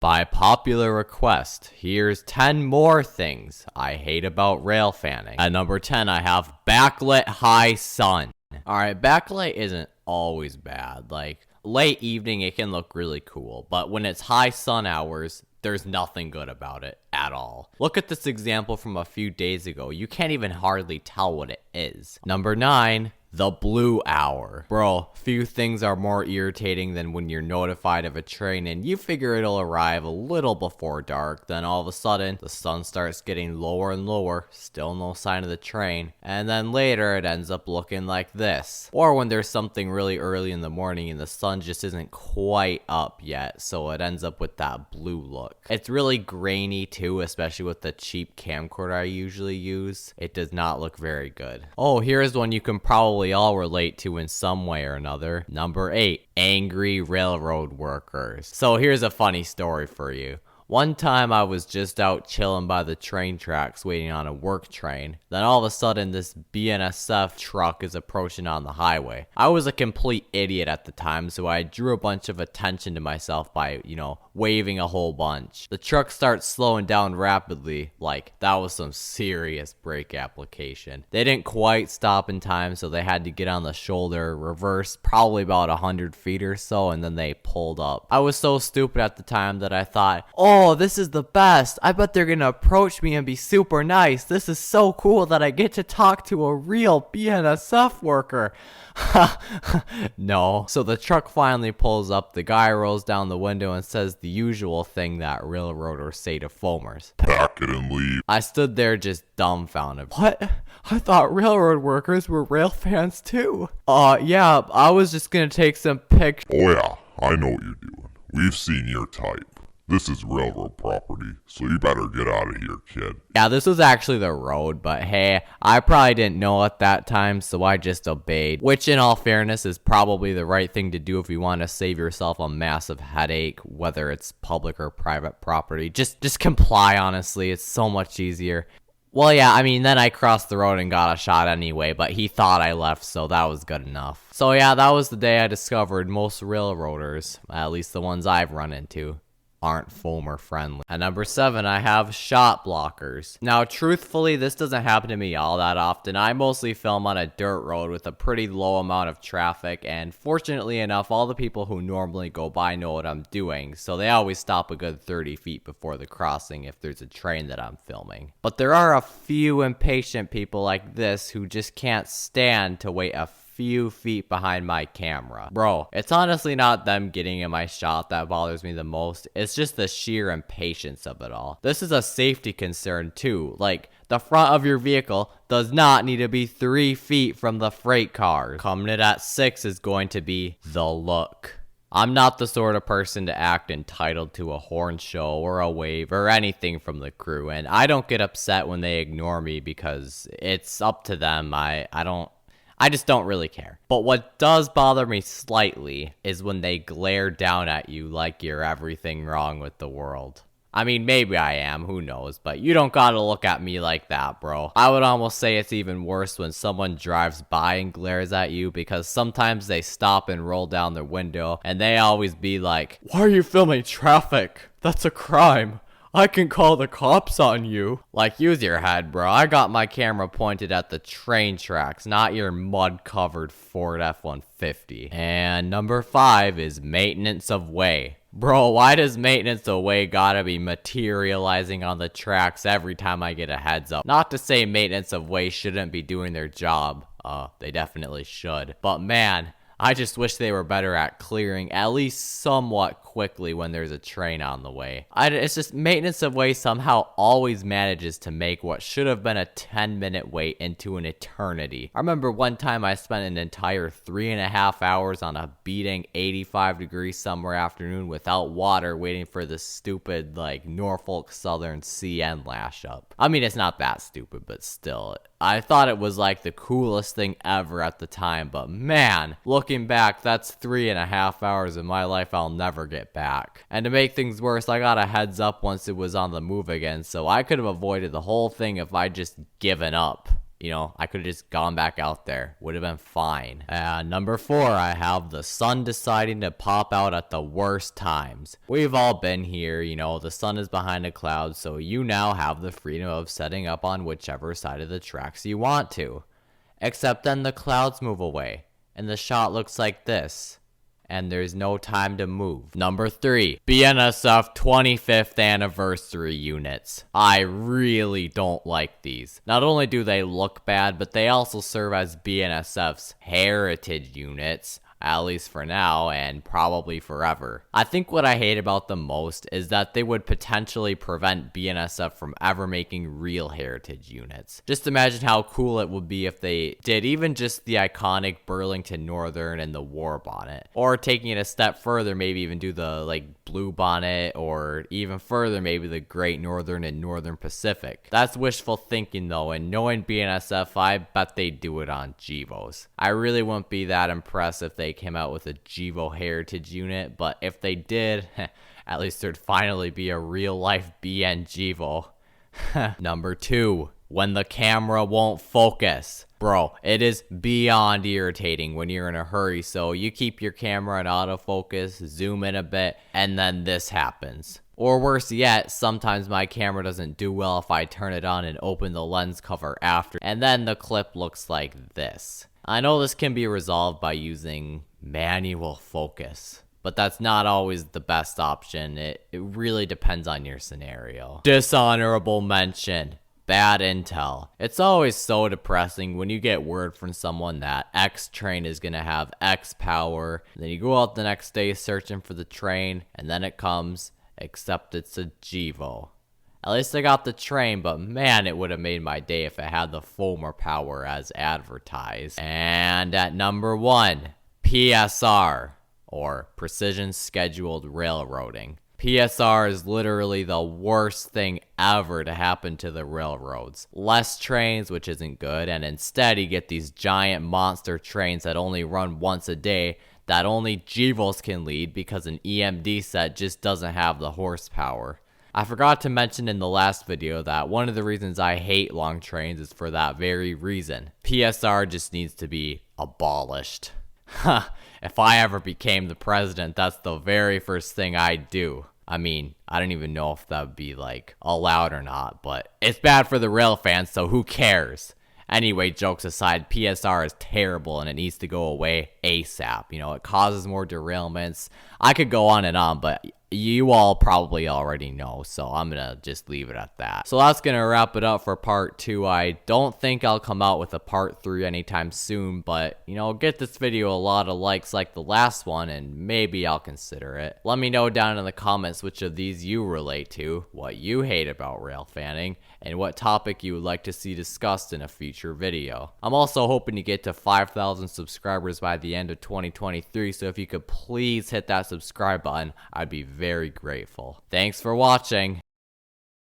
By popular request, here's 10 more things I hate about rail fanning. At number 10, I have backlit high sun. Alright, backlight isn't always bad. Like, late evening, it can look really cool. But when it's high sun hours, there's nothing good about it at all. Look at this example from a few days ago. You can't even hardly tell what it is. Number 9. The blue hour. Bro, few things are more irritating than when you're notified of a train and you figure it'll arrive a little before dark, then all of a sudden, the sun starts getting lower and lower, still no sign of the train, and then later it ends up looking like this. Or when there's something really early in the morning and the sun just isn't quite up yet, so it ends up with that blue look. It's really grainy too, especially with the cheap camcorder I usually use. It does not look very good. Oh, here's one you can probably all relate to in some way or another. Number 8, angry railroad workers. So here's a funny story for you. One time I was just out chilling by the train tracks waiting on a work train. Then all of a sudden this BNSF truck is approaching on the highway. I was a complete idiot at the time, so I drew a bunch of attention to myself by, waving a whole bunch. The truck starts slowing down rapidly, like that was some serious brake application. They didn't quite stop in time, so they had to get on the shoulder, reverse probably about 100 feet or so, and then they pulled up. I was so stupid at the time that I thought, oh, this is the best. I bet they're gonna approach me and be super nice. This is so cool that I get to talk to a real BNSF worker. No. So the truck finally pulls up, the guy rolls down the window and says the usual thing that railroaders say to foamers. Pack it and leave. I stood there just dumbfounded. What? I thought railroad workers were rail fans too. Yeah, I was just gonna take some pictures. Oh yeah, I know what you're doing. We've seen your type. This is railroad property, so you better get out of here, kid. Yeah, this was actually the road, but hey, I probably didn't know at that time, so I just obeyed. Which, in all fairness, is probably the right thing to do if you want to save yourself a massive headache, whether it's public or private property. Just comply, honestly. It's so much easier. Well, yeah, I mean, then I crossed the road and got a shot anyway, but he thought I left, so that was good enough. So yeah, that was the day I discovered most railroaders, at least the ones I've run into, aren't foamer friendly. At number 7, I have shot blockers. Now, truthfully, this doesn't happen to me all that often. I mostly film on a dirt road with a pretty low amount of traffic, and fortunately enough, all the people who normally go by know what I'm doing, so they always stop a good 30 feet before the crossing if there's a train that I'm filming. But there are a few impatient people like this who just can't stand to wait a few feet behind my camera. Bro, it's honestly not them getting in my shot that bothers me the most. It's just the sheer impatience of it all. This is a safety concern too. Like, the front of your vehicle does not need to be 3 feet from the freight car. Coming in at 6 is going to be the look. I'm not the sort of person to act entitled to a horn show or a wave or anything from the crew, and I don't get upset when they ignore me because it's up to them. I just don't really care. But what does bother me slightly is when they glare down at you like you're everything wrong with the world. I mean, maybe I am, who knows, but you don't gotta look at me like that, bro. I would almost say it's even worse when someone drives by and glares at you, because sometimes they stop and roll down their window, and they always be like, "Why are you filming traffic? That's a crime. I can call the cops on you." Like, use your head, bro. I got my camera pointed at the train tracks, not your mud-covered Ford F-150. And number 5 is maintenance of way. Bro, why does maintenance of way gotta be materializing on the tracks every time I get a heads up? Not to say maintenance of way shouldn't be doing their job. They definitely should. But man, I just wish they were better at clearing at least somewhat quickly when there's a train on the way. It's just maintenance of way somehow always manages to make what should have been a 10-minute wait into an eternity. I remember one time I spent an entire 3.5 hours on a beating 85-degree summer afternoon without water waiting for the stupid, Norfolk Southern CN lash up. I mean, it's not that stupid, but still. I thought it was the coolest thing ever at the time, but man, looking back, that's 3.5 hours of my life I'll never get back. And to make things worse, I got a heads up once it was on the move again, so I could have avoided the whole thing if I'd just given up. You know, I could have just gone back out there. Would have been fine. Number 4, I have the sun deciding to pop out at the worst times. We've all been here, you know, the sun is behind a cloud, so you now have the freedom of setting up on whichever side of the tracks you want to. Except then the clouds move away, and the shot looks like this. And there's no time to move. Number 3, BNSF 25th anniversary units. I really don't like these. Not only do they look bad, but they also serve as BNSF's heritage units. At least for now, and probably forever. I think what I hate about them most is that they would potentially prevent BNSF from ever making real heritage units. Just imagine how cool it would be if they did even just the iconic Burlington Northern and the War Bonnet. Or taking it a step further, maybe even do the Blue Bonnet, or even further, maybe the Great Northern and Northern Pacific. That's wishful thinking though, and knowing BNSF, I bet they'd do it on GEVOs. I really wouldn't be that impressed if they came out with a GEVO heritage unit, but if they did, at least there'd finally be a real life BN GEVO. Number 2, when the camera won't focus. Bro, it is beyond irritating when you're in a hurry, so you keep your camera in autofocus, zoom in a bit, and then this happens. Or worse yet, sometimes my camera doesn't do well if I turn it on and open the lens cover after, and then the clip looks like this. I know this can be resolved by using manual focus, but that's not always the best option. It really depends on your scenario. Dishonorable mention. Bad intel. It's always so depressing when you get word from someone that X train is gonna have X power, and then you go out the next day searching for the train, and then it comes, except it's a GEVO. At least I got the train, but man, it would have made my day if it had the full more power as advertised. And at number 1, PSR, or Precision Scheduled Railroading. PSR is literally the worst thing ever to happen to the railroads. Less trains, which isn't good, and instead you get these giant monster trains that only run once a day that only GEVOs can lead because an EMD set just doesn't have the horsepower. I forgot to mention in the last video that one of the reasons I hate long trains is for that very reason. PSR just needs to be abolished. If I ever became the president, that's the very first thing I'd do. I mean, I don't even know if that would be allowed or not, but it's bad for the rail fans, so who cares? Anyway, jokes aside, PSR is terrible and it needs to go away ASAP. You know, it causes more derailments. I could go on and on, but you all probably already know, so I'm gonna just leave it at that. So that's gonna wrap it up for part 2. I don't think I'll come out with a part 3 anytime soon, but you know, get this video a lot of likes like the last one and maybe I'll consider it. Let me know down in the comments which of these you relate to, what you hate about rail fanning, and what topic you would like to see discussed in a future video. I'm also hoping to get to 5,000 subscribers by the end of 2023, so if you could please hit that subscribe button, I'd be very grateful. Thanks for watching.